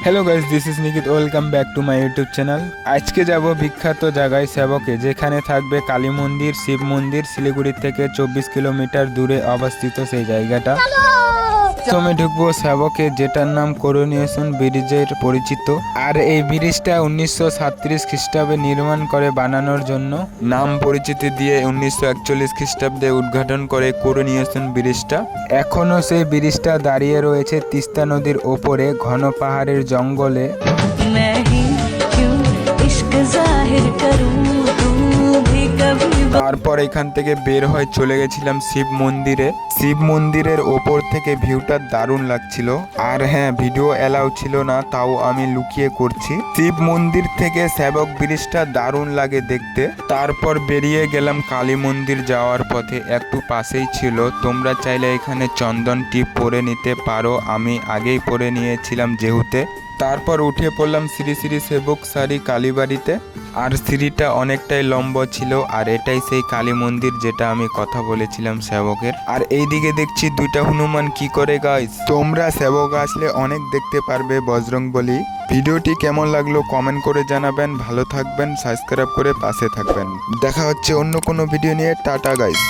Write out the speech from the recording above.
Hello guys, this is Nikit. Welcome back to my YouTube channel. আজকে যাব বিখ্যাত জায়গায় সেবকে, যেখানে থাকবে কালী মন্দির, শিব মন্দির। শিলিগুড়ি থেকে 24 কিলোমিটার দূরে অবস্থিত সেই জায়গাটা। প্রথমে ঢুকবো সেবকে, যেটার নাম করুণীয়সন ব্রিজের পরিচিত। আর এই ব্রিজটা 1937 খ্রিস্টাব্দে নির্মাণ করে বানানোর জন্য নাম পরিচিতি দিয়ে 1941 খ্রিস্টাব্দে উদ্ঘাটন করে করুণীয়সন ব্রিজটা। এখনো সেই ব্রিজটা দাঁড়িয়ে রয়েছে তিস্তা নদীর ওপরে ঘন পাহাড়ের জঙ্গলে। তারপর এখান থেকে বের হয়ে চলে গেছিলাম শিব মন্দিরে। শিব মন্দিরের ওপর থেকে ভিউটা দারুণ লাগছিল। আর হ্যাঁ, ভিডিও এলাও ছিল না, তাও আমি লুকিয়ে করছি। শিব মন্দির থেকে সেবক ব্রিজটা দারুণ লাগে দেখতে। তারপর বেরিয়ে গেলাম কালী মন্দির যাওয়ার পথে। একটু পাশেই ছিল, তোমরা চাইলে এখানে চন্দন টিপ পরে নিতে পারো, আমি আগেই পরে নিয়েছিলাম যেহেতু। তারপর উঠে পড়লাম শ্রী শ্রী সেবক সারি কালীবাড়িতে। আর সিঁড়িটা অনেকটাই লম্বা ছিল, আর এটাই সেই কালী মন্দির যেটা আমি কথা বলেছিলাম সেবকের। আর এইদিকে দেখছি দুইটা হনুমান কি করে গাইস। তোমরা সেবক আসলে অনেক দেখতে পারবে বজরংবলী। ভিডিওটি কেমন লাগলো কমেন্ট করে জানাবেন। ভালো থাকবেন, সাবস্ক্রাইব করে পাশে থাকবেন। দেখা হচ্ছে অন্য কোনো ভিডিও নিয়ে। Tata guys.